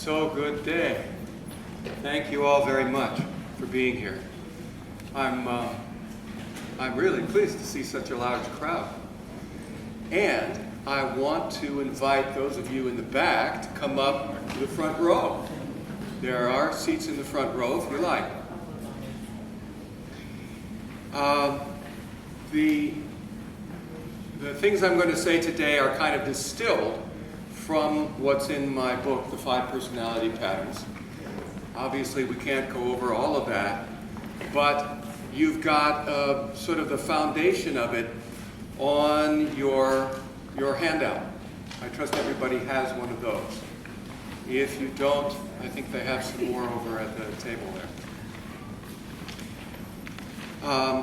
So good day. Thank you all very much for being here. I'm really pleased to see such a large crowd. And I want to invite those of you in the back to come up to the front row. There are seats in the front row if you like. The things I'm going to say today are kind of distilled from what's in my book, The 5 Personality Patterns. Obviously, we can't go over all of that, but you've got sort of the foundation of it on your handout. I trust everybody has one of those. If you don't, I think they have some more over at the table there.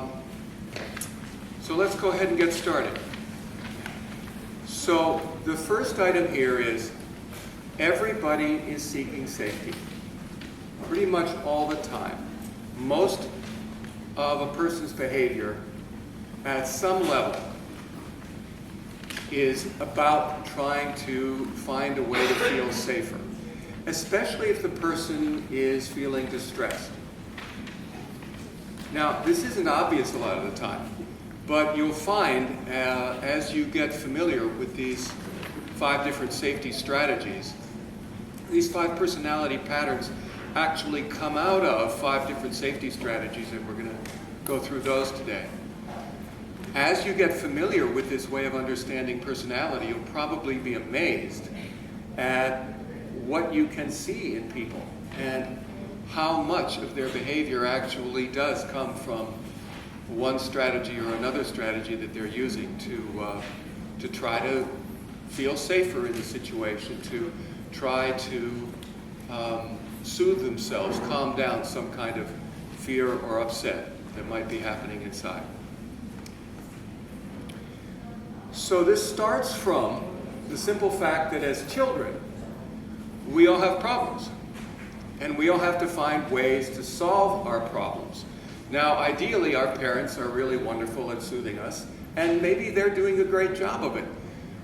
So let's go ahead and get started. So the first item here is everybody is seeking safety. Pretty much all the time. Most of a person's behavior at some level is about trying to find a way to feel safer, especially if the person is feeling distressed. Now, this isn't obvious a lot of the time, but you'll find as you get familiar with these 5 different safety strategies, these 5 personality patterns actually come out of 5 different safety strategies, and we're going to go through those today. As you get familiar with this way of understanding personality, you'll probably be amazed at what you can see in people and how much of their behavior actually does come from one strategy or another strategy that they're using to try to feel safer in the situation, to try to soothe themselves, calm down some kind of fear or upset that might be happening inside. So this starts from the simple fact that as children, we all have problems, and we all have to find ways to solve our problems. Now, ideally, our parents are really wonderful at soothing us, and maybe they're doing a great job of it.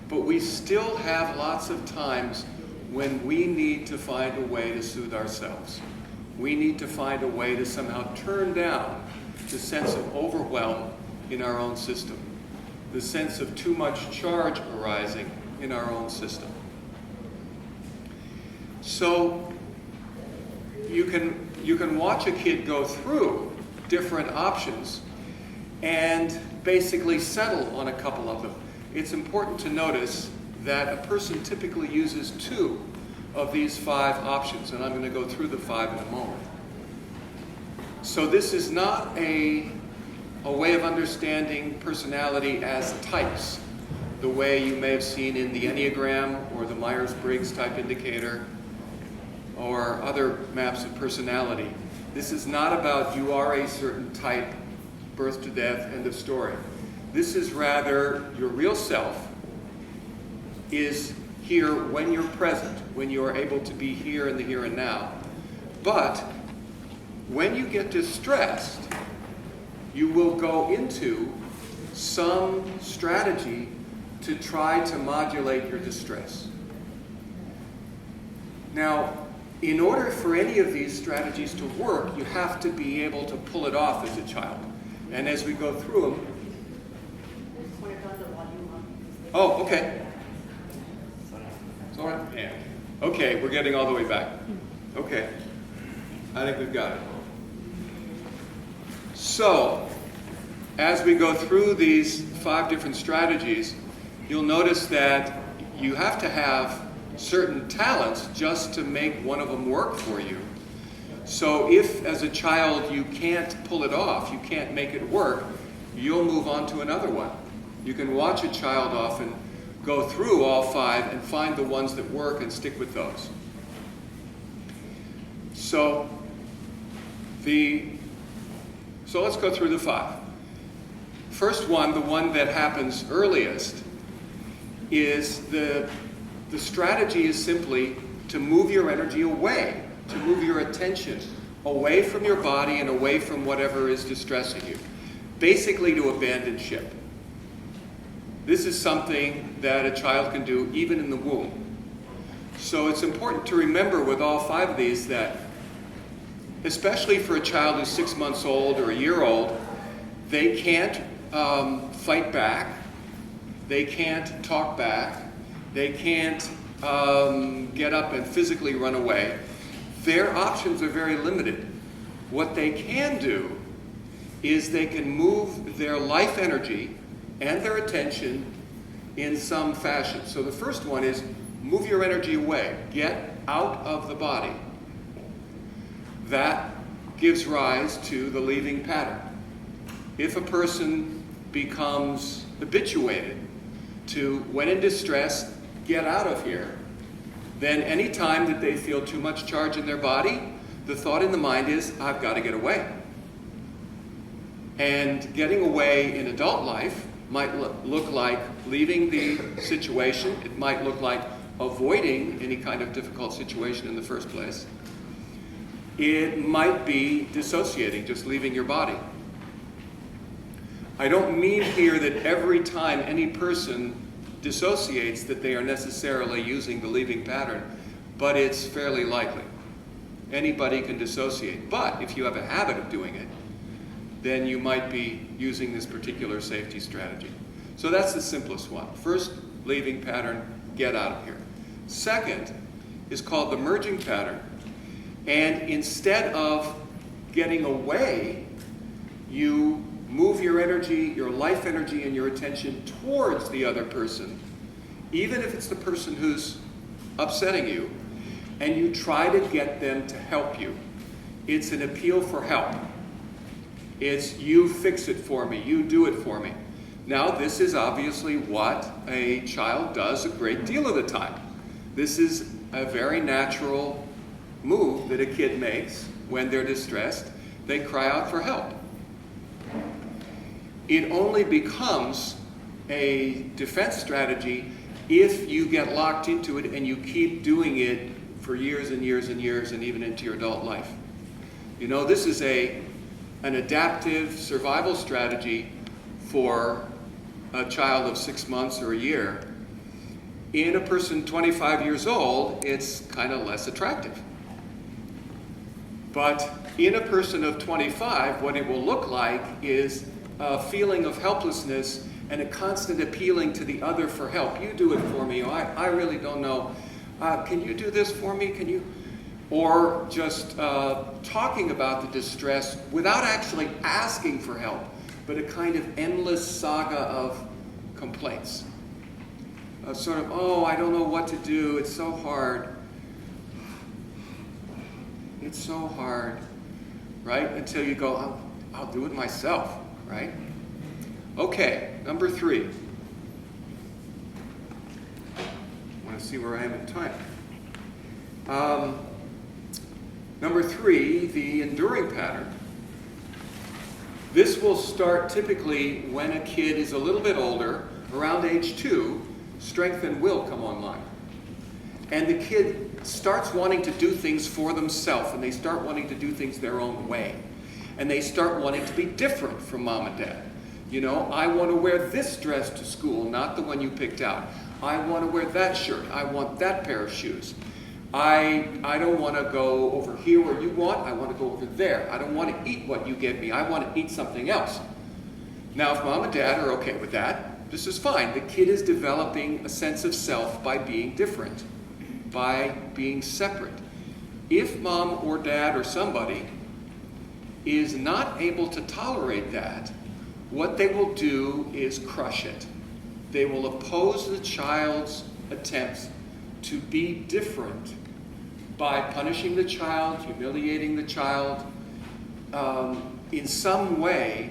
But we still have lots of times when we need to find a way to soothe ourselves. We need to find a way to somehow turn down the sense of overwhelm in our own system, the sense of too much charge arising in our own system. So you can watch a kid go through different options and basically settle on a couple of them. It's important to notice that a person typically uses 2 of these 5 options, and I'm going to go through the 5 in a moment. So this is not a way of understanding personality as types, the way you may have seen in the Enneagram or the myers-briggs type indicator or other maps of personality. This is not about you are a certain type, birth to death, end of story. This is rather your real self is here when you're present, when you're able to be here in the here and now. But when you get distressed, you will go into some strategy to try to modulate your distress. Now, in order for any of these strategies to work, you have to be able to pull it off as a child. And as we go through them... Oh, okay. It's all right. Yeah. Okay, we're getting all the way back. Okay. I think we've got it. So, as we go through these 5 different strategies, you'll notice that you have to have certain talents just to make one of them work for you. So if, as a child, you can't pull it off, you can't make it work, you'll move on to another one. You can watch a child often go through all 5 and find the ones that work and stick with those. So let's go through the 5. First one, the one that happens earliest, is the strategy is simply to move your energy away, to move your attention away from your body and away from whatever is distressing you. Basically to abandon ship. This is something that a child can do even in the womb. So it's important to remember with all 5 of these that, especially for a child who's 6 months old or a year old, they can't fight back, they can't talk back, they can't get up and physically run away. Their options are very limited. What they can do is they can move their life energy and their attention in some fashion. So the first one is move your energy away. Get out of the body. That gives rise to the leaving pattern. If a person becomes habituated to, when in distress, get out of here, then any time that they feel too much charge in their body, the thought in the mind is, I've got to get away. And getting away in adult life might look like leaving the situation. It might look like avoiding any kind of difficult situation in the first place. It might be dissociating, just leaving your body. I don't mean here that every time any person dissociates that they are necessarily using the leaving pattern, but it's fairly likely. Anybody can dissociate, but if you have a habit of doing it, then you might be using this particular safety strategy. So that's the simplest one. First, leaving pattern, get out of here. Second is called the merging pattern. And instead of getting away, you move your energy, your life energy, and your attention towards the other person, even if it's the person who's upsetting you, and you try to get them to help you. It's an appeal for help. It's you fix it for me, you do it for me. Now, this is obviously what a child does a great deal of the time. This is a very natural move that a kid makes when they're distressed. They cry out for help. It only becomes a defense strategy if you get locked into it and you keep doing it for years and years and years and even into your adult life. You know, this is an adaptive survival strategy for a child of 6 months or a year. In a person 25 years old, it's kind of less attractive. But in a person of 25, what it will look like is a feeling of helplessness and a constant appealing to the other for help. You do it for me. I really don't know. Can you do this for me? Can you? Or just talking about the distress without actually asking for help, but a kind of endless saga of complaints. Sort of, oh, I don't know what to do. It's so hard. It's so hard, right? Until you go, I'll do it myself, right? Okay, number 3. I want to see where I am in time. Number 3, the enduring pattern. This will start typically when a kid is a little bit older, around age 2, strength and will come online. And the kid starts wanting to do things for themselves, and they start wanting to do things their own way. And they start wanting to be different from mom and dad. You know, I want to wear this dress to school, not the one you picked out. I want to wear that shirt. I want that pair of shoes. I don't want to go over here where you want. I want to go over there. I don't want to eat what you give me. I want to eat something else. Now, if mom and dad are okay with that, this is fine. The kid is developing a sense of self by being different, by being separate. If mom or dad or somebody is not able to tolerate that, what they will do is crush it. They will oppose the child's attempts to be different by punishing the child, humiliating the child, in some way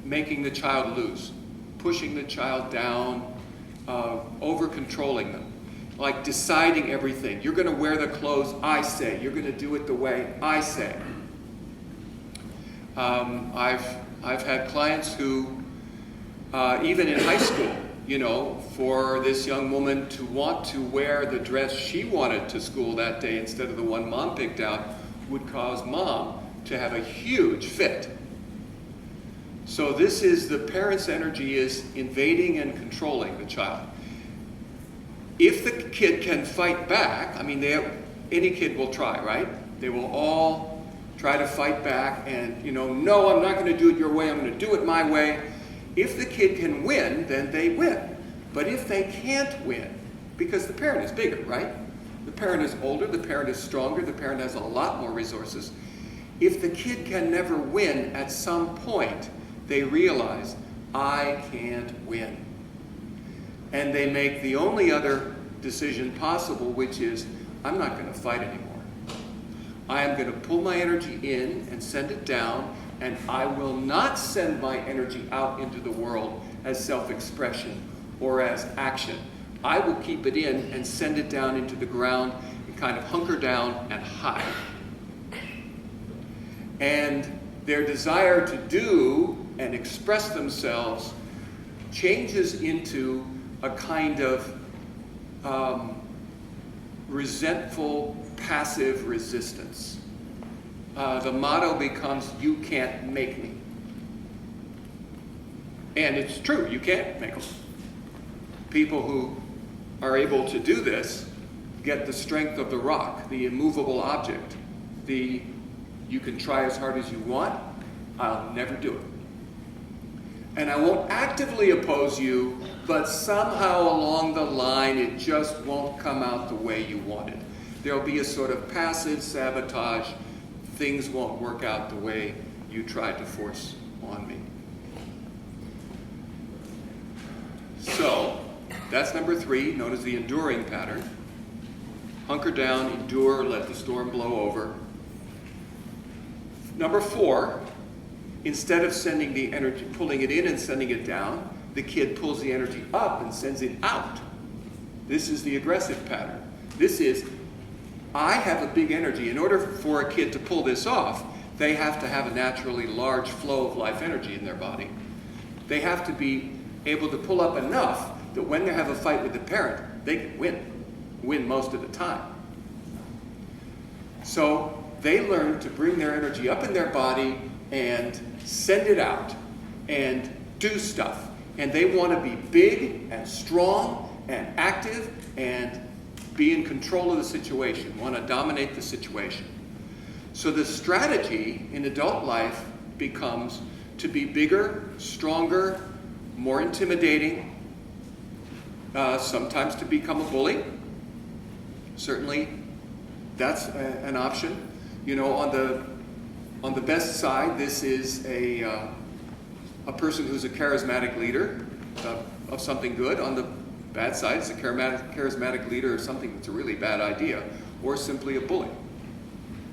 making the child lose, pushing the child down, over-controlling them, like deciding everything. You're going to wear the clothes I say. You're going to do it the way I say. I've had clients who, even in high school, you know, for this young woman to want to wear the dress she wanted to school that day instead of the one mom picked out would cause mom to have a huge fit. So this is, the parent's energy is invading and controlling the child. If the kid can fight back, I mean, any kid will try, right? They will all try to fight back and, no, I'm not going to do it your way, I'm going to do it my way. If the kid can win, then they win. But if they can't win, because the parent is bigger, right? The parent is older, the parent is stronger, the parent has a lot more resources. If the kid can never win, at some point, they realize, I can't win. And they make the only other decision possible, which is, I'm not going to fight anymore. I am going to pull my energy in and send it down, and I will not send my energy out into the world as self-expression or as action. I will keep it in and send it down into the ground and kind of hunker down and hide. And their desire to do and express themselves changes into a kind of resentful, passive resistance. The motto becomes, you can't make me. And it's true, you can't make them. People who are able to do this get the strength of the rock, the immovable object. You can try as hard as you want, I'll never do it. And I won't actively oppose you, but somehow along the line it just won't come out the way you want it. There'll be a sort of passive sabotage. Things won't work out the way you tried to force on me. So, that's number 3, known as the enduring pattern. Hunker down, endure, let the storm blow over. Number 4, instead of sending the energy, pulling it in and sending it down, the kid pulls the energy up and sends it out. This is the aggressive pattern. This is, I have a big energy. In order for a kid to pull this off, they have to have a naturally large flow of life energy in their body. They have to be able to pull up enough that when they have a fight with the parent, they can win most of the time. So they learn to bring their energy up in their body and send it out and do stuff. And they want to be big and strong and active and be in control of the situation, want to dominate the situation. So the strategy in adult life becomes to be bigger, stronger, more intimidating, sometimes to become a bully. Certainly, that's an option. On the best side, this is a person who's a charismatic leader of something good. On the bad side, it's a charismatic leader of something that's a really bad idea, or simply a bully,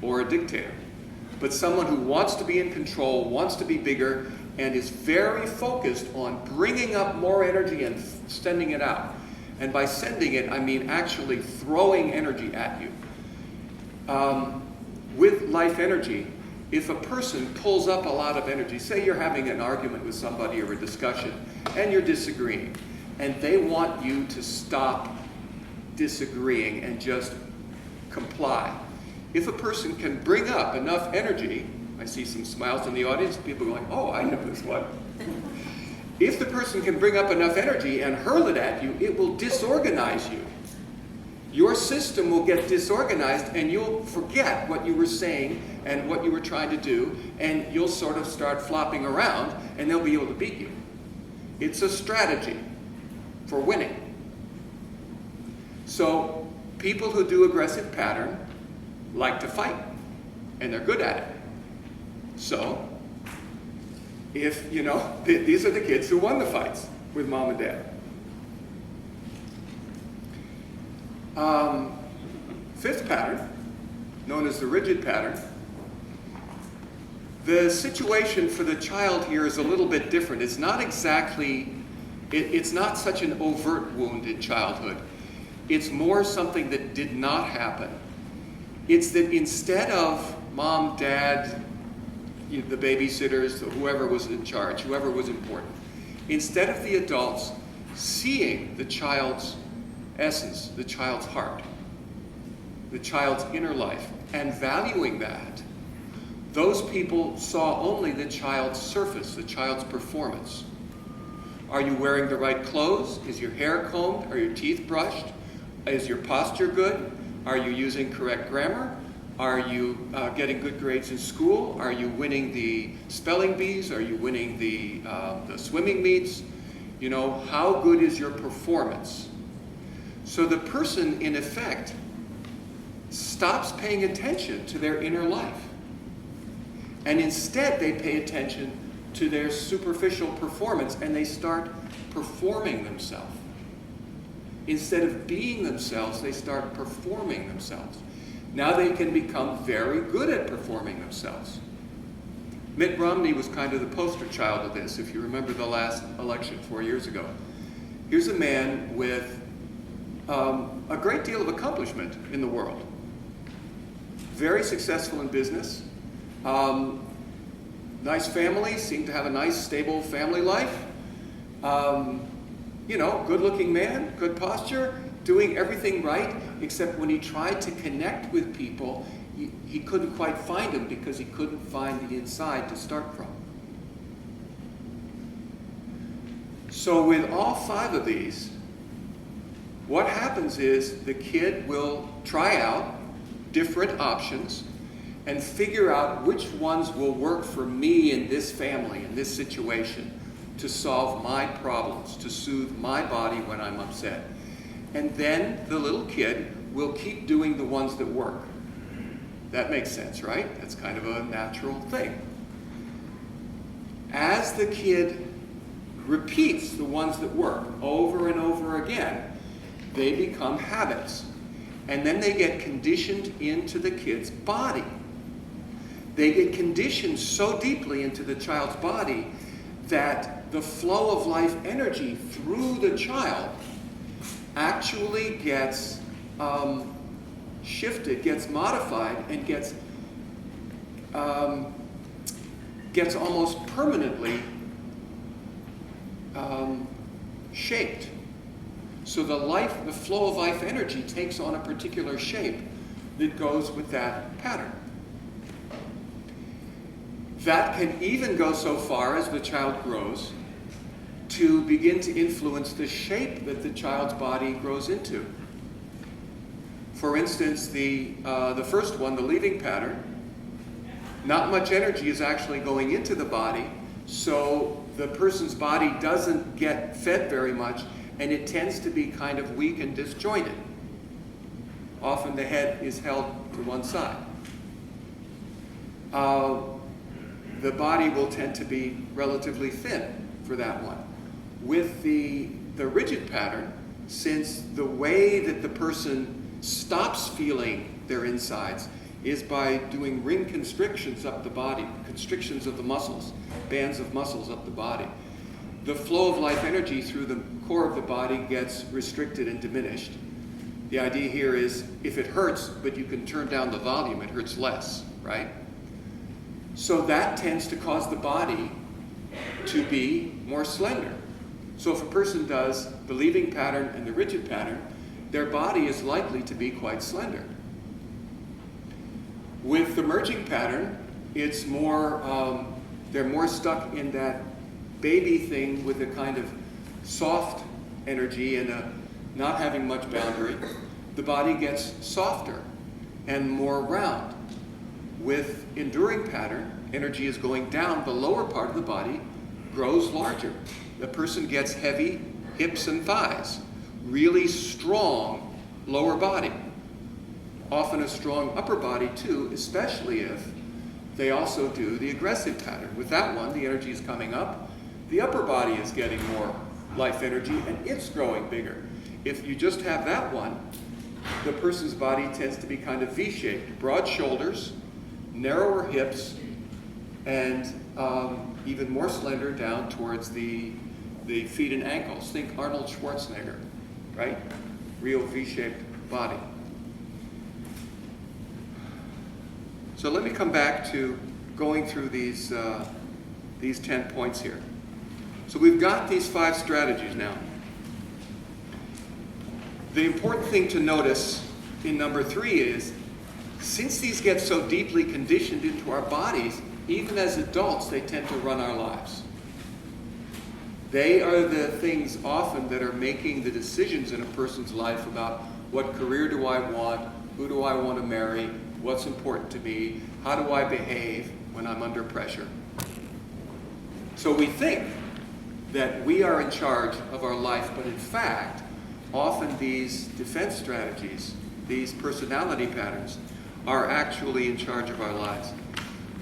or a dictator. But someone who wants to be in control, wants to be bigger, and is very focused on bringing up more energy and sending it out. And by sending it, I mean actually throwing energy at you. With life energy, if a person pulls up a lot of energy, say you're having an argument with somebody or a discussion, and you're disagreeing, and they want you to stop disagreeing and just comply. If a person can bring up enough energy, I see some smiles in the audience, people going, oh, I know this one. If the person can bring up enough energy and hurl it at you, it will disorganize you. Your system will get disorganized and you'll forget what you were saying and what you were trying to do, and you'll sort of start flopping around and they'll be able to beat you. It's a strategy for winning. So people who do aggressive pattern like to fight, and they're good at it. So, if, these are the kids who won the fights with mom and dad. Fifth pattern, known as the rigid pattern. The situation for the child here is a little bit different. It's not exactly, it's not such an overt wound in childhood. It's more something that did not happen. It's that instead of mom, dad, the babysitters, whoever was in charge, whoever was important, instead of the adults seeing the child's essence, the child's heart, the child's inner life, and valuing that, those people saw only the child's surface, the child's performance. Are you wearing the right clothes? Is your hair combed? Are your teeth brushed? Is your posture good? Are you using correct grammar? Are you getting good grades in school? Are you winning the spelling bees? Are you winning the swimming meets? You know, how good is your performance? So the person, in effect, stops paying attention to their inner life. And instead, they pay attention to their superficial performance, and they start performing themselves. Instead of being themselves, they start performing themselves. Now they can become very good at performing themselves. Mitt Romney was kind of the poster child of this, if you remember the last election 4 years ago. Here's a man with a great deal of accomplishment in the world. Very successful in business. Nice family, seemed to have a nice, stable family life. You know, good-looking man, good posture, doing everything right, except when he tried to connect with people, he couldn't quite find them because he couldn't find the inside to start from. So with all 5 of these, what happens is the kid will try out different options and figure out which ones will work for me in this family, in this situation, to solve my problems, to soothe my body when I'm upset. And then the little kid will keep doing the ones that work. That makes sense, right? That's kind of a natural thing. As the kid repeats the ones that work over and over again, they become habits. And then they get conditioned into the kid's body. They get conditioned so deeply into the child's body that the flow of life energy through the child actually gets shifted, gets modified, and gets almost permanently shaped. So the flow of life energy takes on a particular shape that goes with that pattern. That can even go so far as the child grows to begin to influence the shape that the child's body grows into. For instance, the first one, the leaving pattern, not much energy is actually going into the body, so the person's body doesn't get fed very much, and it tends to be kind of weak and disjointed. Often the head is held to one side. The body will tend to be relatively thin for that one. With the rigid pattern, since the way that the person stops feeling their insides is by doing ring constrictions up the body, constrictions of the muscles, bands of muscles up the body, the flow of life energy through the core of the body gets restricted and diminished. The idea here is if it hurts, but you can turn down the volume, it hurts less, right? So that tends to cause the body to be more slender. So if a person does the leaving pattern and the rigid pattern, their body is likely to be quite slender. With the merging pattern, it's more, they're more stuck in that baby thing with a kind of soft energy and not having much boundary. The body gets softer and more round. With enduring pattern, energy is going down, the lower part of the body grows larger. The person gets heavy hips and thighs, really strong lower body. Often a strong upper body too, especially if they also do the aggressive pattern. With that one, the energy is coming up, the upper body is getting more life energy, and it's growing bigger. If you just have that one, the person's body tends to be kind of V-shaped, broad shoulders, narrower hips, and even more slender down towards the feet and ankles. Think Arnold Schwarzenegger, right? Real V-shaped body. So let me come back to going through these 10 points here. So we've got these 5 strategies now. The important thing to notice in number 3 is, since these get so deeply conditioned into our bodies, even as adults, they tend to run our lives. They are the things often that are making the decisions in a person's life about What career do I want? Who do I want to marry? What's important to me? How do I behave when I'm under pressure? So we think that we are in charge of our life, but in fact, often these defense strategies, these personality patterns, are actually in charge of our lives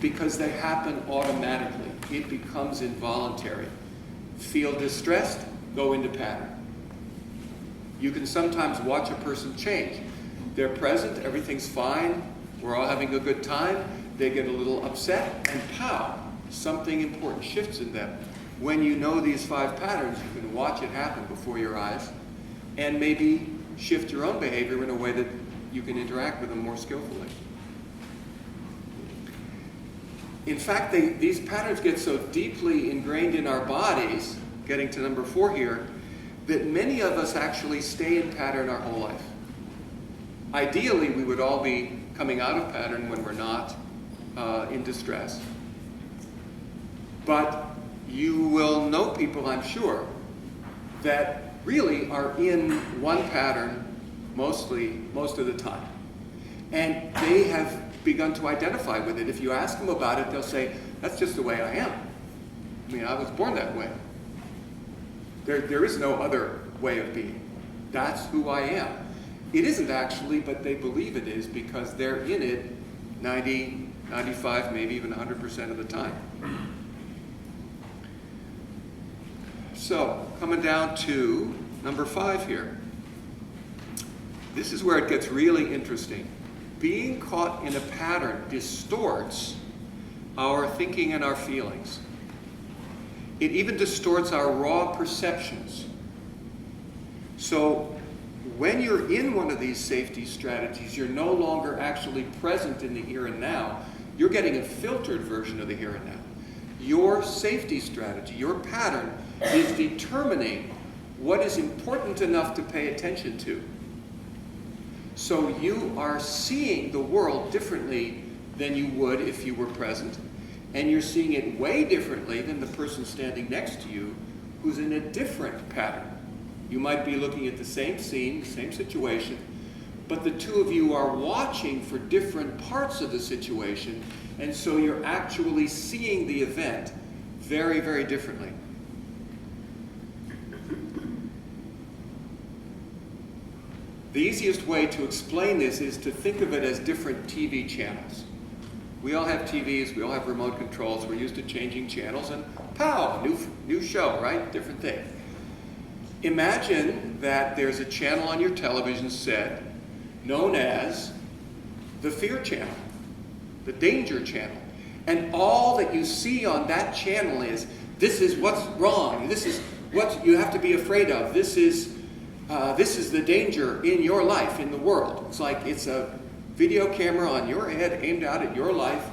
because they happen automatically. It becomes involuntary. Feel distressed, go into pattern. You can sometimes watch a person change. They're present, everything's fine, we're all having a good time, they get a little upset, and pow, something important shifts in them. When you know these 5 patterns, you can watch it happen before your eyes and maybe shift your own behavior in a way that you can interact with them more skillfully. In fact, these patterns get so deeply ingrained in our bodies, getting to number 4 here, that many of us actually stay in pattern our whole life. Ideally, we would all be coming out of pattern when we're not in distress. But you will know people, I'm sure, that really are in one pattern most of the time. And they have begun to identify with it. If you ask them about it, they'll say, that's just the way I am. I mean, I was born that way. There is no other way of being. That's who I am. It isn't actually, but they believe it is because they're in it 90, 95, maybe even 100% of the time. So, coming down to number 5 here. This is where it gets really interesting. Being caught in a pattern distorts our thinking and our feelings. It even distorts our raw perceptions. So when you're in one of these safety strategies, you're no longer actually present in the here and now. You're getting a filtered version of the here and now. Your safety strategy, your pattern, is determining what is important enough to pay attention to. So you are seeing the world differently than you would if you were present. And you're seeing it way differently than the person standing next to you who's in a different pattern. You might be looking at the same scene, same situation, but the two of you are watching for different parts of the situation, and so you're actually seeing the event very, very differently. The easiest way to explain this is to think of it as different TV channels. We all have TVs, we all have remote controls, we're used to changing channels, and pow, new show, right? Different thing. Imagine that there's a channel on your television set known as the Fear Channel, the Danger Channel. And all that you see on that channel is, this is what's wrong, this is what you have to be afraid of, this is the danger in your life, in the world. It's like it's a video camera on your head aimed out at your life.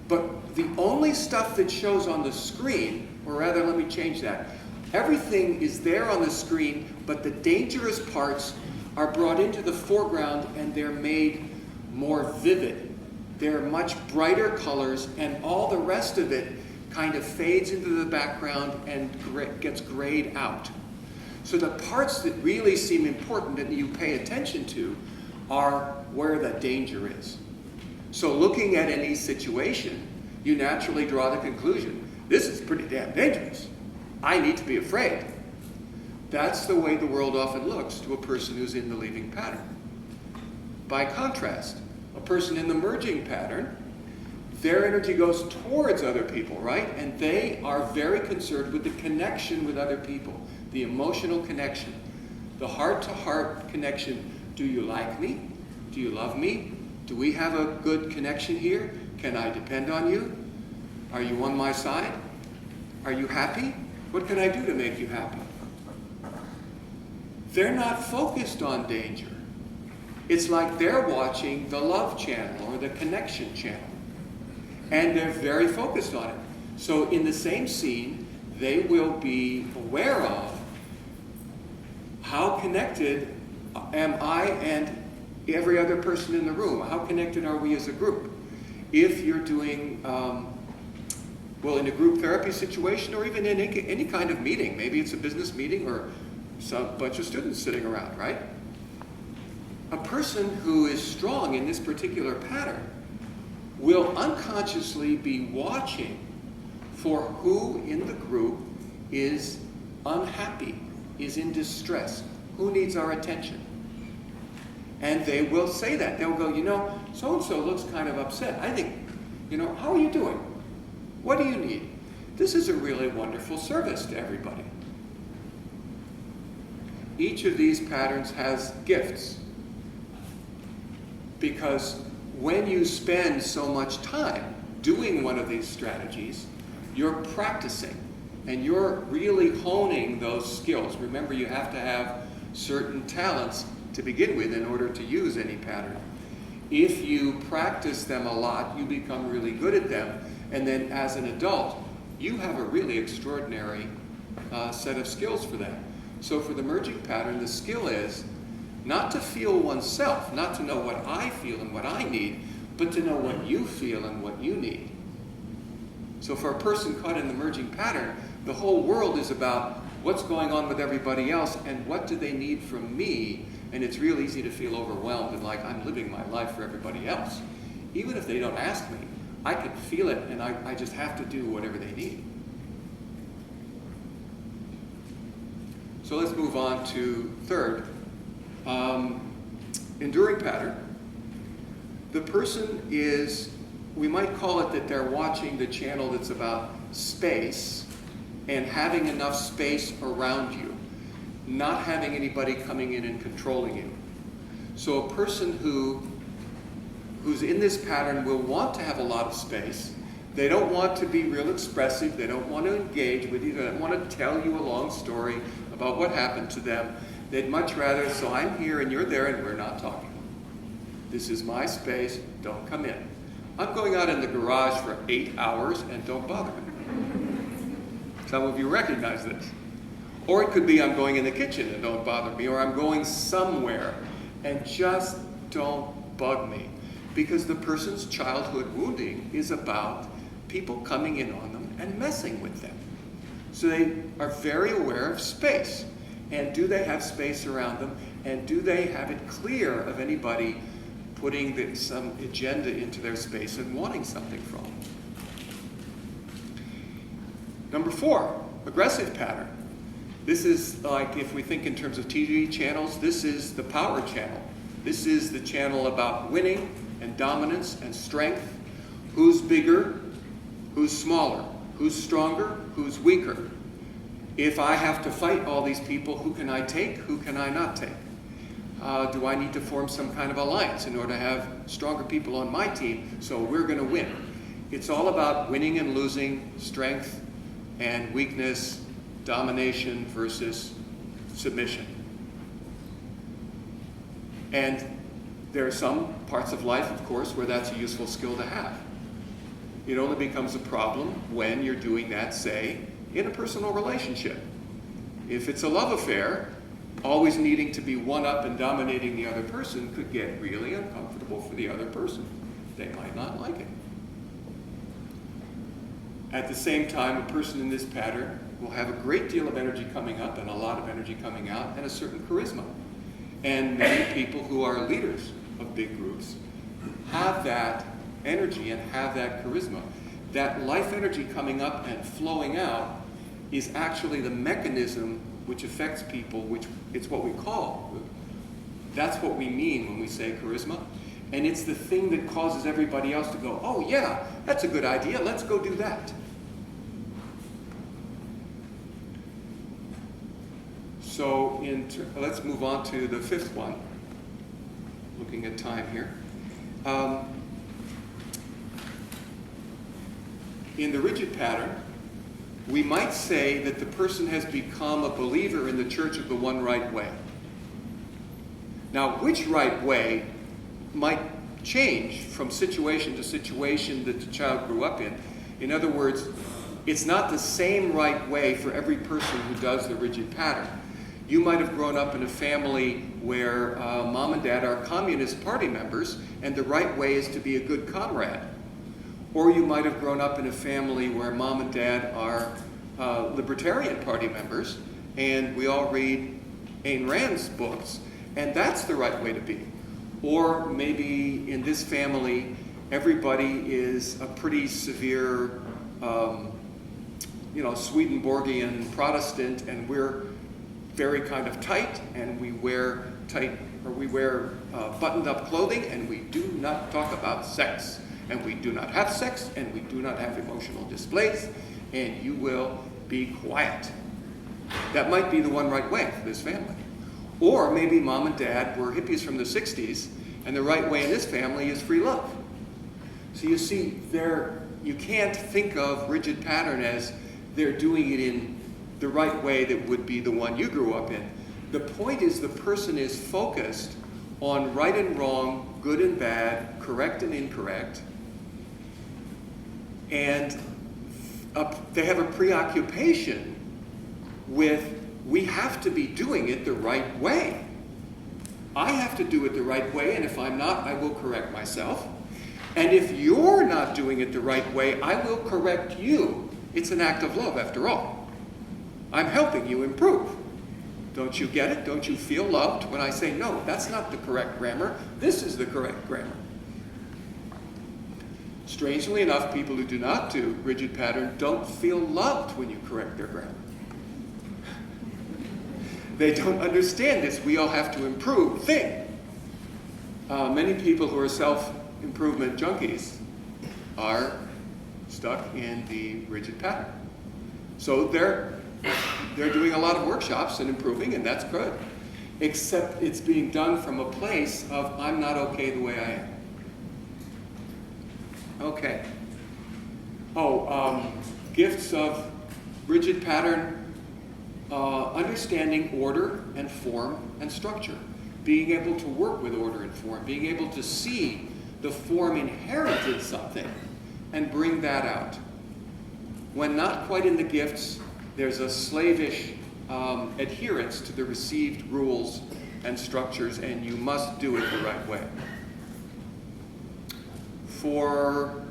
But the only stuff that shows on the screen, or rather, let me change that. Everything is there on the screen, but the dangerous parts are brought into the foreground and they're made more vivid. They're much brighter colors, and all the rest of it kind of fades into the background and gets grayed out. So the parts that really seem important and you pay attention to are where the danger is. So looking at any situation, you naturally draw the conclusion, this is pretty damn dangerous. I need to be afraid. That's the way the world often looks to a person who's in the leaving pattern. By contrast, a person in the merging pattern, their energy goes towards other people, right? And they are very concerned with the connection with other people, the emotional connection, the heart-to-heart connection. Do you like me? Do you love me? Do we have a good connection here? Can I depend on you? Are you on my side? Are you happy? What can I do to make you happy? They're not focused on danger. It's like they're watching the love channel or the connection channel. And they're very focused on it. So in the same scene, they will be aware of how connected am I and every other person in the room? How connected are we as a group? If you're doing, in a group therapy situation or even in any kind of meeting, maybe it's a business meeting or some bunch of students sitting around, right? a person who is strong in this particular pattern will unconsciously be watching for who in the group is unhappy, is in distress, who needs our attention. And they will say that. They'll go, so-and-so looks kind of upset. I think, how are you doing? What do you need? This is a really wonderful service to everybody. Each of these patterns has gifts. Because when you spend so much time doing one of these strategies, you're practicing and you're really honing those skills. Remember, you have to have certain talents to begin with in order to use any pattern. If you practice them a lot, you become really good at them, and then as an adult, you have a really extraordinary set of skills for that. So for the merging pattern, the skill is not to feel oneself, not to know what I feel and what I need, but to know what you feel and what you need. So for a person caught in the merging pattern, the whole world is about what's going on with everybody else and what do they need from me. And it's real easy to feel overwhelmed and like I'm living my life for everybody else. Even if they don't ask me, I can feel it and I just have to do whatever they need. So let's move on to third. Enduring pattern. The person is, we might call it that they're watching the channel that's about space and having enough space around you, not having anybody coming in and controlling you. So a person who's in this pattern will want to have a lot of space. They don't want to be real expressive. They don't want to engage with you. They don't want to tell you a long story about what happened to them. They'd much rather, so I'm here and you're there and we're not talking. This is my space, don't come in. I'm going out in the garage for 8 hours and don't bother me. Some of you recognize this. Or it could be I'm going in the kitchen and don't bother me, or I'm going somewhere and just don't bug me. Because the person's childhood wounding is about people coming in on them and messing with them. So they are very aware of space. And do they have space around them? And do they have it clear of anybody putting some agenda into their space and wanting something from them? Number 4, aggressive pattern. This is like, if we think in terms of TV channels, this is the power channel. This is the channel about winning and dominance and strength. Who's bigger? Who's smaller? Who's stronger? Who's weaker? If I have to fight all these people, who can I take? Who can I not take? Do I need to form some kind of alliance in order to have stronger people on my team so we're going to win? It's all about winning and losing, strength and weakness, domination versus submission. And there are some parts of life, of course, where that's a useful skill to have. It only becomes a problem when you're doing that, say, in a personal relationship. If it's a love affair, always needing to be one up and dominating the other person could get really uncomfortable for the other person. They might not like it. At the same time, a person in this pattern will have a great deal of energy coming up and a lot of energy coming out and a certain charisma. And many people who are leaders of big groups have that energy and have that charisma. That life energy coming up and flowing out is actually the mechanism which affects people, which it's what we call. That's what we mean when we say charisma. And it's the thing that causes everybody else to go, oh yeah, that's a good idea, let's go do that. So let's move on to the 5th one, looking at time here. In the rigid pattern, we might say that the person has become a believer in the church of the one right way. Now, which right way might change from situation to situation that the child grew up in. In other words, it's not the same right way for every person who does the rigid pattern. You might have grown up in a family where mom and dad are Communist Party members, and the right way is to be a good comrade. Or you might have grown up in a family where mom and dad are Libertarian Party members, and we all read Ayn Rand's books, and that's the right way to be. Or maybe in this family, everybody is a pretty severe, Swedenborgian Protestant, and we're very kind of tight, and we wear buttoned-up clothing, and we do not talk about sex, and we do not have sex, and we do not have emotional displays, and you will be quiet. That might be the one right way for this family. Or maybe mom and dad were hippies from the 60s, and the right way in this family is free love. So you see, you can't think of rigid pattern as they're doing it in the right way that would be the one you grew up in. The point is the person is focused on right and wrong, good and bad, correct and incorrect, and they have a preoccupation with, we have to be doing it the right way. I have to do it the right way, and if I'm not, I will correct myself. And if you're not doing it the right way, I will correct you. It's an act of love, after all. I'm helping you improve. Don't you get it? Don't you feel loved when I say, no, that's not the correct grammar. This is the correct grammar. Strangely enough, people who do not do rigid pattern don't feel loved when you correct their grammar. They don't understand this we all have to improve thing. Many people who are self-improvement junkies are stuck in the rigid pattern. So they're doing a lot of workshops and improving, and that's good. Except it's being done from a place of, I'm not okay the way I am. Okay. Gifts of rigid pattern, understanding order and form and structure. Being able to work with order and form. Being able to see the form inherent in something and bring that out. When not quite in the gifts, there's a slavish adherence to the received rules and structures, and you must do it the right way. For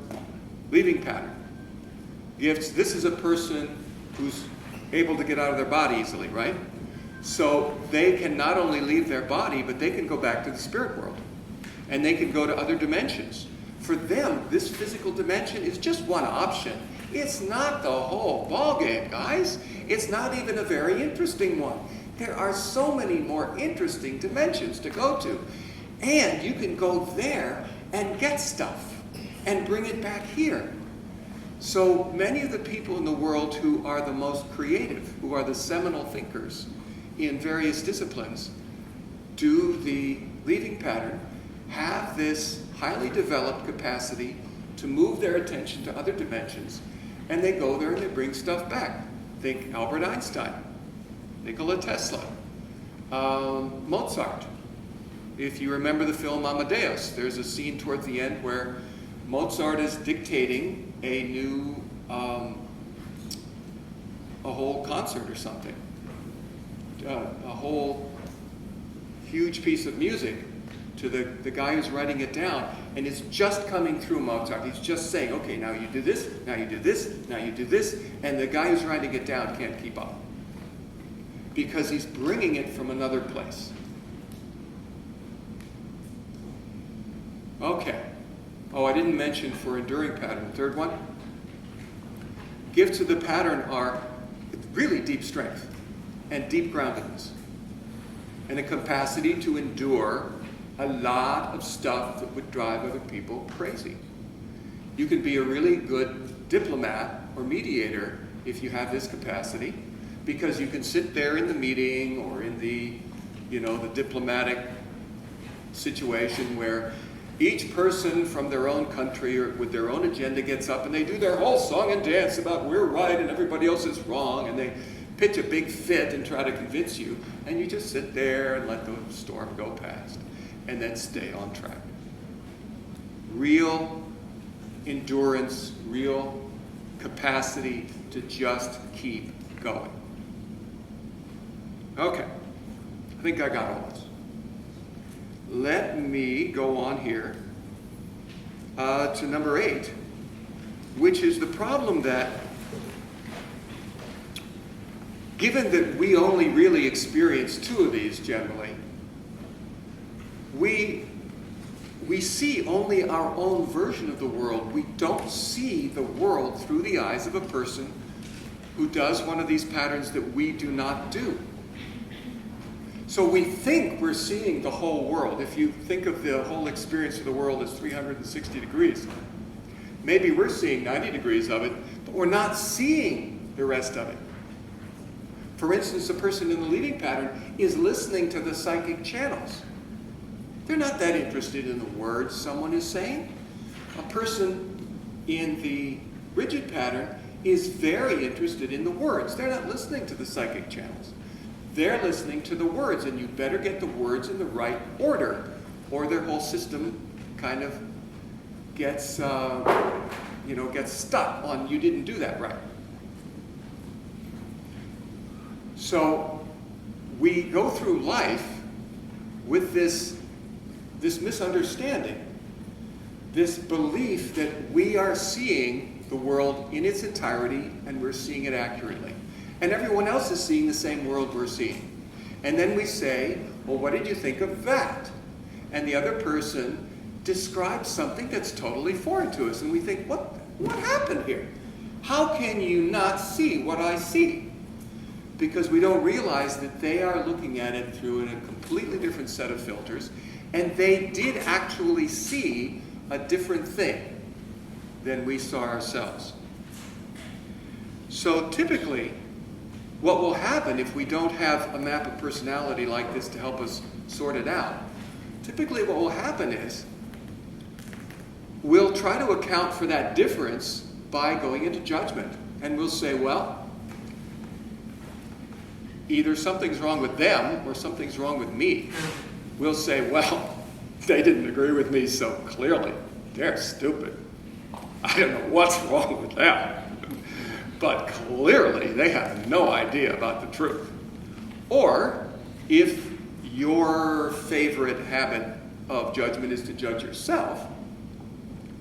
leaving pattern gifts, this is a person who's able to get out of their body easily, right? So they can not only leave their body, but they can go back to the spirit world. And they can go to other dimensions. For them, this physical dimension is just one option. It's not the whole ballgame, guys. It's not even a very interesting one. There are so many more interesting dimensions to go to. And you can go there and get stuff and bring it back here. So many of the people in the world who are the most creative, who are the seminal thinkers in various disciplines, do the leaving pattern, have this highly developed capacity to move their attention to other dimensions, and they go there and they bring stuff back. Think Albert Einstein, Nikola Tesla, Mozart. If you remember the film Amadeus, there's a scene towards the end where Mozart is dictating a new, a whole concert or something, a whole huge piece of music to the guy who's writing it down, and it's just coming through Mozart. He's just saying, okay, now you do this, now you do this, now you do this, and the guy who's writing it down can't keep up because he's bringing it from another place. Okay. Oh, I didn't mention for enduring pattern, the third one. Gifts of the pattern are really deep strength and deep groundedness and a capacity to endure a lot of stuff that would drive other people crazy. You can be a really good diplomat or mediator if you have this capacity, because you can sit there in the meeting or in the, the diplomatic situation where each person from their own country or with their own agenda gets up and they do their whole song and dance about we're right and everybody else is wrong, and they pitch a big fit and try to convince you, and you just sit there and let the storm go past and then stay on track. Real endurance, real capacity to just keep going. Okay, I think I got all this. Let me go on here to number 8, which is the problem that, given that we only really experience 2 of these generally, we we see only our own version of the world. We don't see the world through the eyes of a person who does one of these patterns that we do not do. So we think we're seeing the whole world. If you think of the whole experience of the world as 360 degrees, maybe we're seeing 90 degrees of it, but we're not seeing the rest of it. For instance, a person in the leading pattern is listening to the psychic channels. They're not that interested in the words someone is saying. A person in the rigid pattern is very interested in the words. They're not listening to the psychic channels. They're listening to the words, and you better get the words in the right order, or their whole system kind of gets stuck on, you didn't do that right. So we go through life with this misunderstanding, this belief that we are seeing the world in its entirety and we're seeing it accurately. And everyone else is seeing the same world we're seeing. And then we say, well, what did you think of that? And the other person describes something that's totally foreign to us. And we think, what happened here? How can you not see what I see? Because we don't realize that they are looking at it through a completely different set of filters. And they did actually see a different thing than we saw ourselves. So typically, what will happen if we don't have a map of personality like this to help us sort it out? Typically what will happen is we'll try to account for that difference by going into judgment. And we'll say, well, either something's wrong with them or something's wrong with me. We'll say, well, they didn't agree with me so clearly. They're stupid. I don't know what's wrong with them. But clearly, they have no idea about the truth. Or, if your favorite habit of judgment is to judge yourself,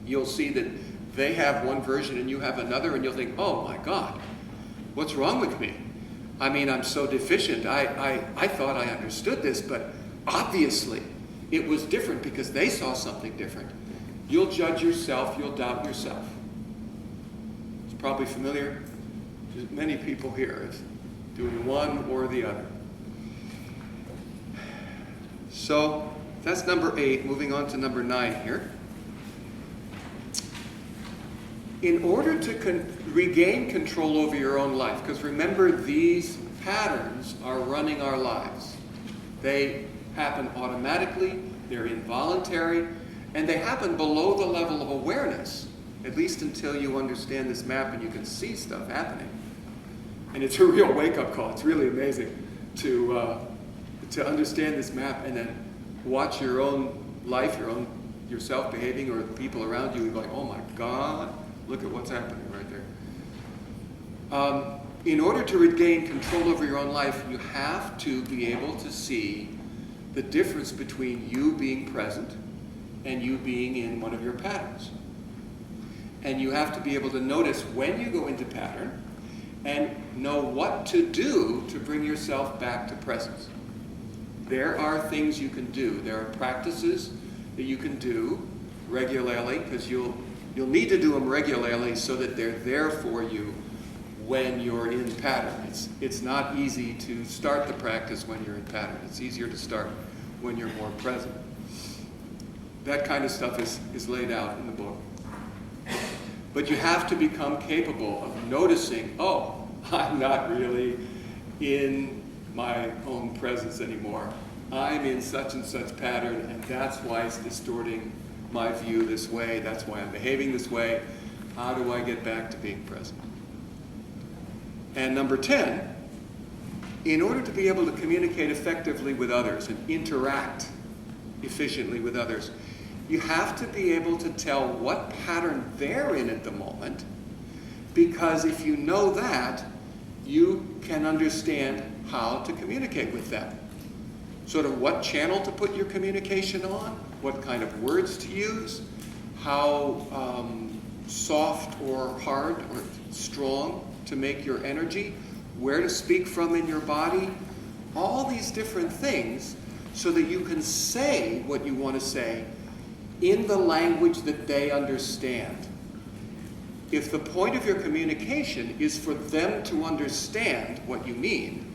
you'll see that they have one version and you have another, and you'll think, oh my God, what's wrong with me? I mean, I'm so deficient. I thought I understood this, but obviously it was different because they saw something different. You'll judge yourself, you'll doubt yourself. It's probably familiar to many people here. It's doing one or the other. So that's number 8. Moving on to number 9 here. In order to regain control over your own life, because remember, these patterns are running our lives. They happen automatically, they're involuntary, and they happen below the level of awareness, at least until you understand this map and you can see stuff happening. And it's a real wake-up call. It's really amazing to understand this map and then watch your own life, yourself behaving, or the people around you, and go like, oh my God, look at what's happening right there. In order to regain control over your own life, you have to be able to see the difference between you being present and you being in one of your patterns. And you have to be able to notice when you go into pattern and know what to do to bring yourself back to presence. There are things you can do. There are practices that you can do regularly, because you'll need to do them regularly so that they're there for you when you're in pattern. It's not easy to start the practice when you're in pattern. It's easier to start when you're more present. That kind of stuff is laid out in the book. But you have to become capable of noticing, oh, I'm not really in my own presence anymore. I'm in such and such pattern, and that's why it's distorting my view this way. That's why I'm behaving this way. How do I get back to being present? And number 10, in order to be able to communicate effectively with others and interact efficiently with others, you have to be able to tell what pattern they're in at the moment, because if you know that, you can understand how to communicate with them. Sort of what channel to put your communication on, what kind of words to use, how soft or hard or strong to make your energy, where to speak from in your body, all these different things, so that you can say what you want to say in the language that they understand. If the point of your communication is for them to understand what you mean,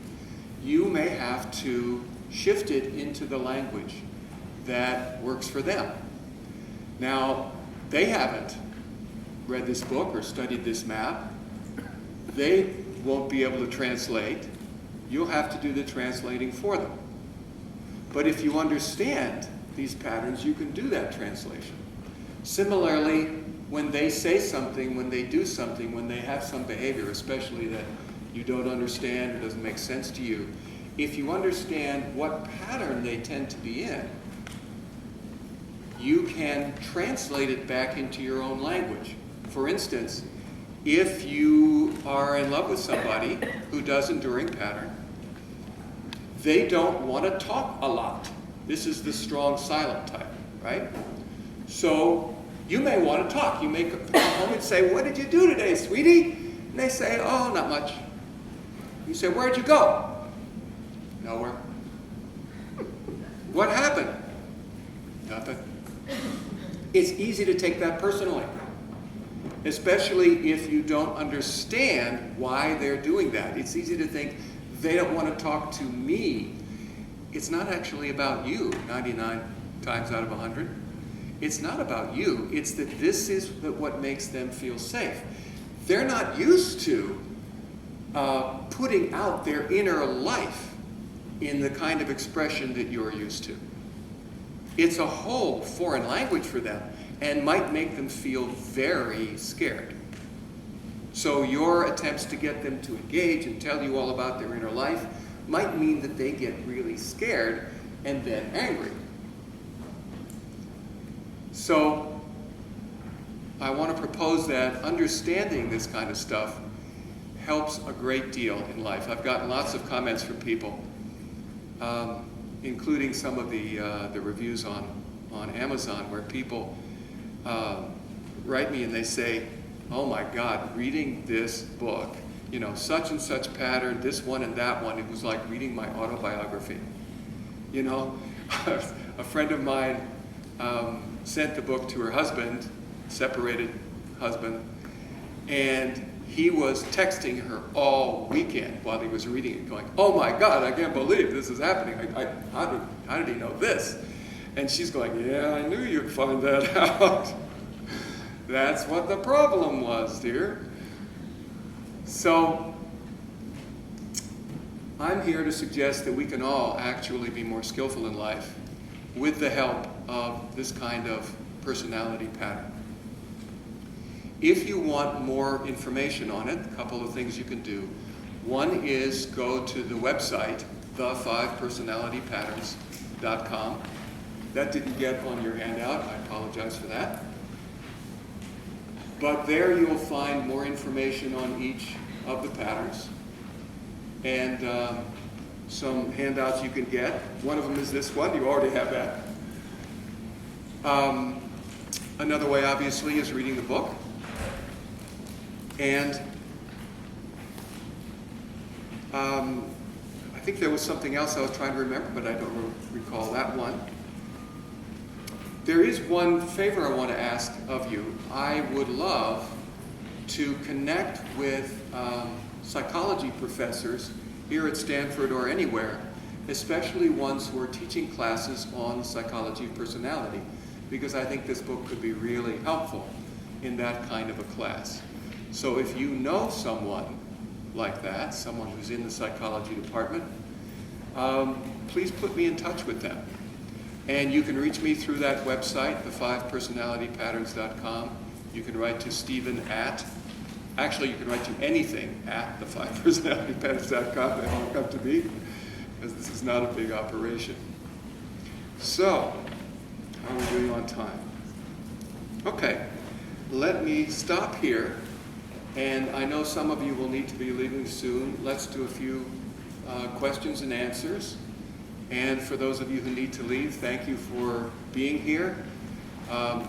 you may have to shift it into the language that works for them. Now, they haven't read this book or studied this map. They won't be able to translate. You'll have to do the translating for them. But if you understand these patterns, you can do that translation. Similarly, when they say something, when they do something, when they have some behavior, especially that you don't understand or doesn't make sense to you, if you understand what pattern they tend to be in, you can translate it back into your own language. For instance, if you are in love with somebody who does enduring pattern, they don't want to talk a lot. This is the strong silent type, right? So you may want to talk. You may come home and say, "What did you do today, sweetie?" And they say, "Oh, not much." You say, "Where'd you go?" "Nowhere." "What happened?" "Nothing." It's easy to take that personally, especially if you don't understand why they're doing that. It's easy to think, they don't want to talk to me. It's not actually about you 99 times out of 100. It's not about you. It's that this is what makes them feel safe. They're not used to putting out their inner life in the kind of expression that you're used to. It's a whole foreign language for them and might make them feel very scared. So your attempts to get them to engage and tell you all about their inner life might mean that they get really scared and then angry. So I want to propose that understanding this kind of stuff helps a great deal in life. I've gotten lots of comments from people, including some of the reviews on Amazon, where people write me and they say, "Oh my God, reading this book, such and such pattern, this one and that one, it was like reading my autobiography." A friend of mine sent the book to her husband, separated husband, and he was texting her all weekend while he was reading it, going, "Oh my God, I can't believe this is happening. How did he know this?" And she's going, "Yeah, I knew you'd find that out." That's what the problem was, dear. So I'm here to suggest that we can all actually be more skillful in life with the help of this kind of personality pattern. If you want more information on it, a couple of things you can do. One is go to the website, the5personalitypatterns.com. That didn't get on your handout. I apologize for that. But there you will find more information on each of the patterns and some handouts you can get. One of them is this one. You already have that. Another way, obviously, is reading the book. And I think there was something else I was trying to remember, but I don't recall that one. There is one favor I want to ask of you. I would love to connect with psychology professors here at Stanford or anywhere, especially ones who are teaching classes on the psychology of personality, because I think this book could be really helpful in that kind of a class. So if you know someone like that, someone who's in the psychology department, please put me in touch with them. And you can reach me through that website, the5personalitypatterns.com. You can write to Stephen actually you can write to anything at the5personalitypatterns.com. They won't come to me, because this is not a big operation. So, how are we doing on time? Okay, let me stop here. And I know some of you will need to be leaving soon. Let's do a few questions and answers. And for those of you who need to leave, thank you for being here.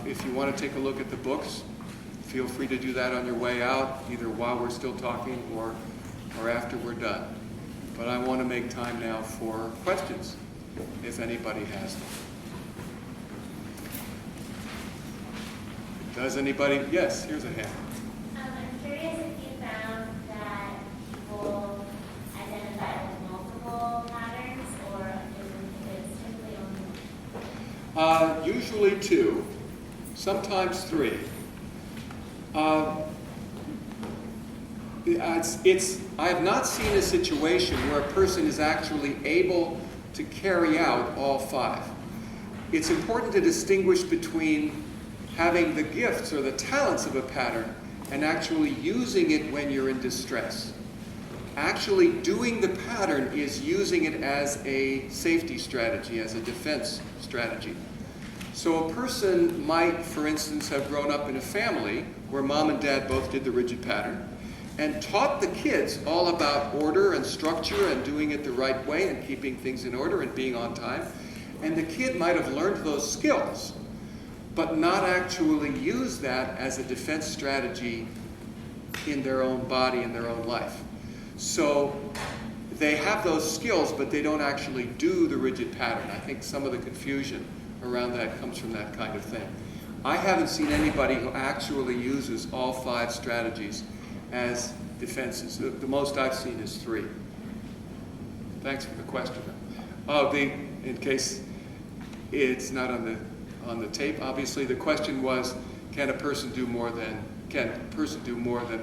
If you want to take a look at the books, feel free to do that on your way out, either while we're still talking or after we're done. But I want to make time now for questions, if anybody has them. Does anybody? Yes, here's a hand. I'm curious if you found that people identify with multiple patterns, or if it's simply only one? Usually 2, sometimes 3. I have not seen a situation where a person is actually able to carry out all 5. It's important to distinguish between having the gifts or the talents of a pattern and actually using it when you're in distress. Actually doing the pattern is using it as a safety strategy, as a defense strategy. So a person might, for instance, have grown up in a family where mom and dad both did the rigid pattern and taught the kids all about order and structure and doing it the right way and keeping things in order and being on time. And the kid might have learned those skills, but not actually use that as a defense strategy in their own body, in their own life. So they have those skills, but they don't actually do the rigid pattern. I think some of the confusion around that comes from that kind of thing. I haven't seen anybody who actually uses all 5 strategies as defenses. The most I've seen is 3. Thanks for the question. In case it's not on the tape, obviously the question was, can a person do more than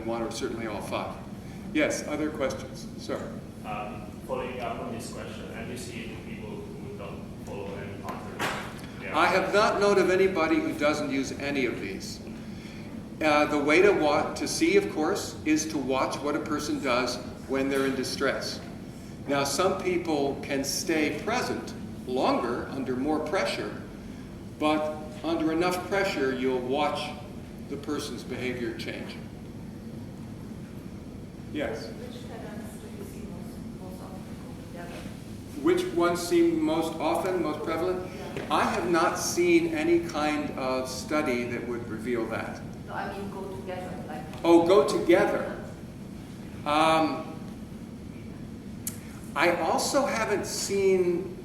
1 or certainly all 5? Yes, other questions? Sir. Following up on this question, have you seen people who don't follow any pattern? Yeah. I have not known of anybody who doesn't use any of these. The way to see, of course, is to watch what a person does when they're in distress. Now, some people can stay present longer under more pressure, but under enough pressure, you'll watch the person's behavior change. Yes? Which patterns do you see most often together? Which ones seem most often, most prevalent? I have not seen any kind of study that would reveal that. No, I mean go together. Like Oh, go together. I also haven't seen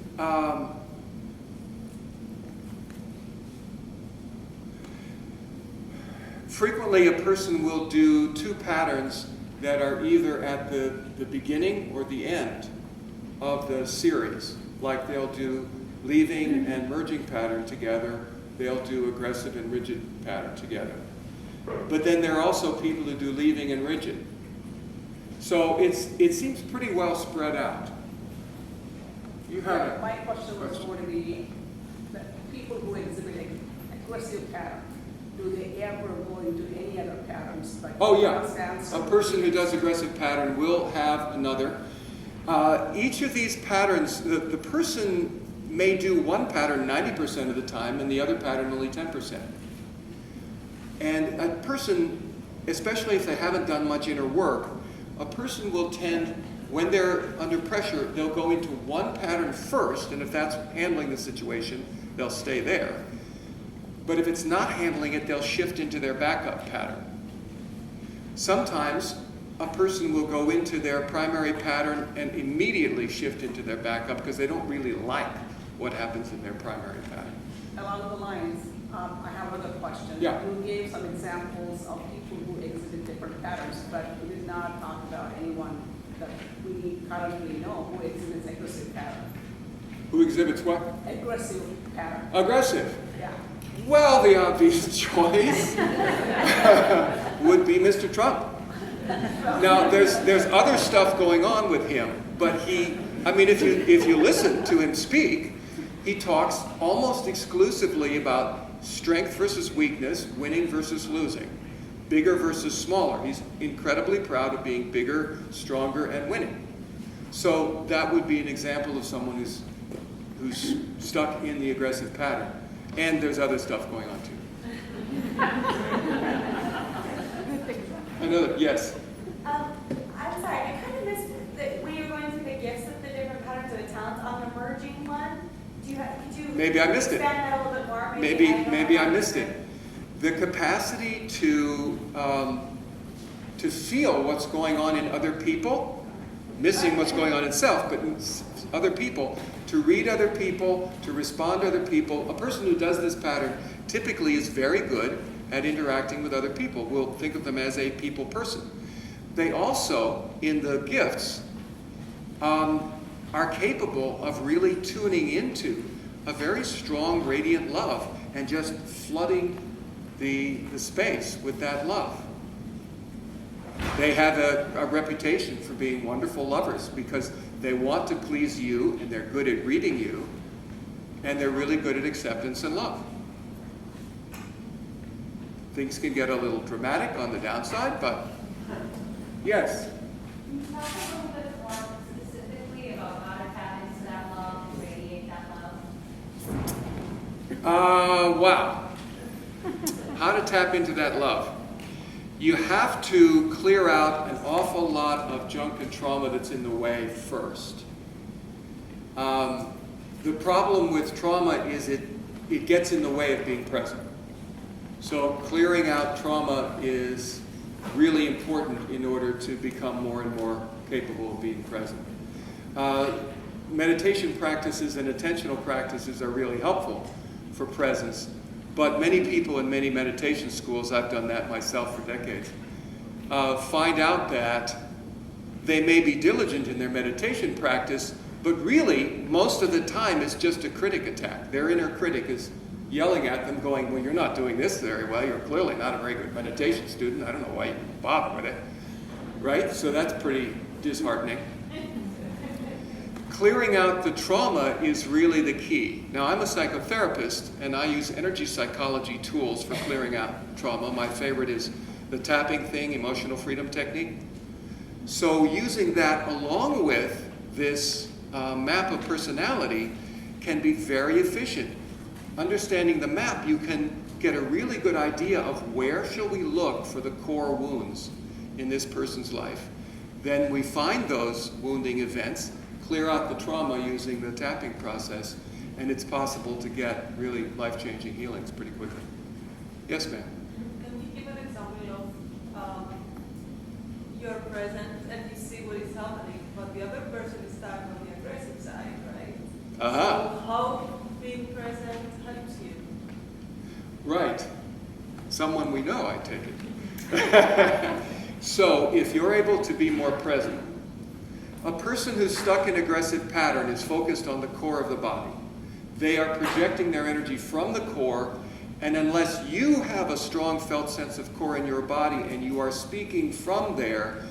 frequently a person will do 2 patterns that are either at the beginning or the end of the series. Like they'll do leaving and merging pattern together, they'll do aggressive and rigid pattern together. But then there are also people who do leaving and rigid. So it seems pretty well spread out. You have My question was going to be that people who exhibit aggressive pattern, do they ever go into any other patterns? Like Oh yeah, stance, a person who does aggressive pattern will have another. Each of these patterns, the person may do one pattern 90% of the time and the other pattern only 10%. And a person, especially if they haven't done much inner work, a person will tend, when they're under pressure, they'll go into one pattern first, and if that's handling the situation, they'll stay there. But if it's not handling it, they'll shift into their backup pattern. Sometimes a person will go into their primary pattern and immediately shift into their backup because they don't really like what happens in their primary pattern. Along the lines, I have another question. Yeah. You gave some examples of people who exhibit different patterns, but you did not talk about anyone that we currently know who exhibits aggressive pattern. Who exhibits what? Aggressive pattern. Aggressive. Yeah. Well, the obvious choice would be Mr. Trump. Now, there's other stuff going on with him, but if you listen to him speak, he talks almost exclusively about strength versus weakness, winning versus losing, bigger versus smaller. He's incredibly proud of being bigger, stronger, and winning. So that would be an example of someone who's stuck in the aggressive pattern. And there's other stuff going on too. Another, yes? I'm sorry, I kind of missed when you were going through the gifts of the different patterns of the talents on the merging one. Could you Maybe I missed it. expand that a little bit more? Maybe I missed it. The capacity to feel what's going on in other people, missing what's going on in self, but in other people, to read other people, to respond to other people. A person who does this pattern typically is very good at interacting with other people. We'll think of them as a people person. They also, in the gifts, are capable of really tuning into a very strong, radiant love and just flooding the space with that love. They have a reputation for being wonderful lovers because they want to please you, and they're good at reading you, and they're really good at acceptance and love. Things can get a little dramatic on the downside, but yes? Can you talk a little bit more specifically about how to tap into that love and radiate that love? Wow. How to tap into that love. You have to clear out an awful lot of junk and trauma that's in the way first. The problem with trauma is it gets in the way of being present. So clearing out trauma is really important in order to become more and more capable of being present. Meditation practices and attentional practices are really helpful for presence, but many people in many meditation schools, I've done that myself for decades, find out that they may be diligent in their meditation practice, but really, most of the time, it's just a critic attack. Their inner critic is yelling at them, going, well, you're not doing this very well. You're clearly not a very good meditation student. I don't know why you bother with it. Right? So that's pretty disheartening. Clearing out the trauma is really the key. Now, I'm a psychotherapist, and I use energy psychology tools for clearing out trauma. My favorite is the tapping thing, emotional freedom technique. So using that along with this map of personality can be very efficient. Understanding the map, you can get a really good idea of where shall we look for the core wounds in this person's life. Then we find those wounding events, clear out the trauma using the tapping process, and it's possible to get really life-changing healings pretty quickly. Yes, ma'am? Can you give an example of you're present and you see what is happening, but the other person is stuck on the aggressive side, right? So how being present helps you? Right. Someone we know, I take it. So if you're able to be more present, a person who's stuck in aggressive pattern is focused on the core of the body. They are projecting their energy from the core, and unless you have a strong felt sense of core in your body and you are speaking from there,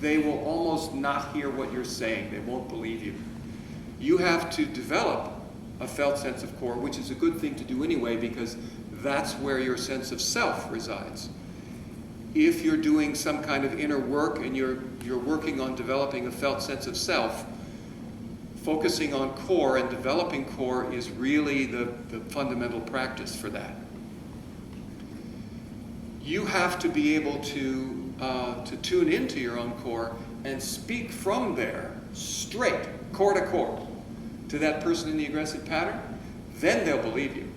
they will almost not hear what you're saying. They won't believe you. You have to develop a felt sense of core, which is a good thing to do anyway, because that's where your sense of self resides. If you're doing some kind of inner work and you're working on developing a felt sense of self, focusing on core and developing core is really the fundamental practice for that. You have to be able to tune into your own core and speak from there, straight, core to core, to that person in the aggressive pattern. Then they'll believe you.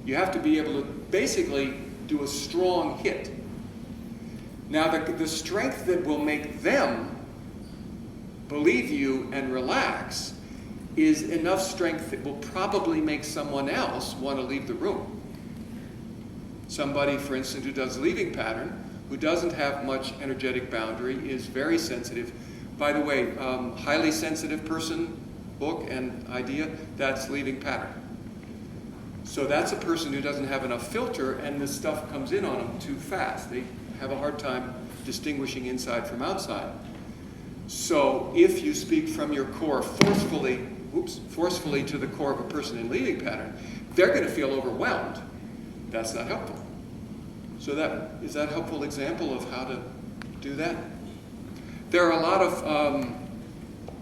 You have to be able to basically do a strong hit. Now, the strength that will make them believe you and relax is enough strength that will probably make someone else want to leave the room. Somebody, for instance, who does leaving pattern, who doesn't have much energetic boundary, is very sensitive. By the way, highly sensitive person, book and idea, that's leaving pattern. So that's a person who doesn't have enough filter, and this stuff comes in on them too fast. They have a hard time distinguishing inside from outside. So if you speak from your core forcefully to the core of a person in leaving pattern, they're going to feel overwhelmed. That's not helpful. So is that a helpful example of how to do that? There are a lot of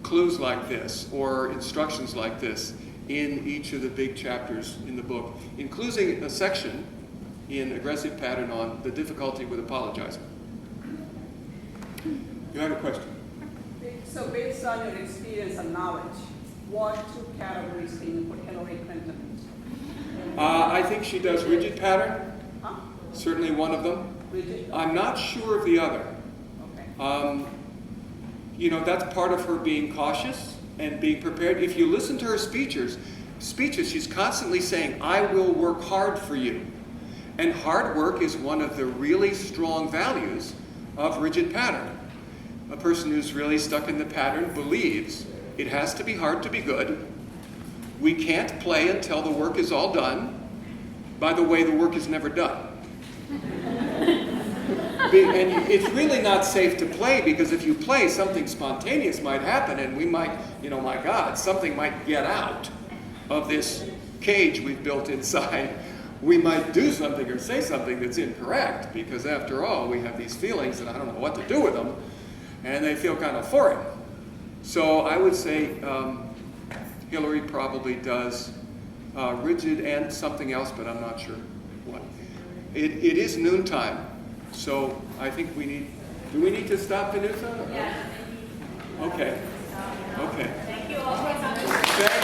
clues like this or instructions like this in each of the big chapters in the book, including a section in aggressive pattern on the difficulty with apologizing. You have a question? So based on your experience and knowledge, what two categories can you put Hillary Clinton in? I think she does rigid pattern. Huh? Certainly one of them. Rigid? I'm not sure of the other. Okay. That's part of her being cautious and being prepared. If you listen to her speeches, she's constantly saying, I will work hard for you. And hard work is one of the really strong values of rigid pattern. A person who's really stuck in the pattern believes it has to be hard to be good. We can't play until the work is all done. By the way, the work is never done. And it's really not safe to play, because if you play, something spontaneous might happen, and we might, my God, something might get out of this cage we've built inside. We might do something or say something that's incorrect, because after all, we have these feelings and I don't know what to do with them, and they feel kind of foreign. So I would say Hillary probably does rigid and something else, but I'm not sure what. It is noontime, so I think do we need to stop the news? Yeah. Okay. Okay. Thank you all for coming. Thank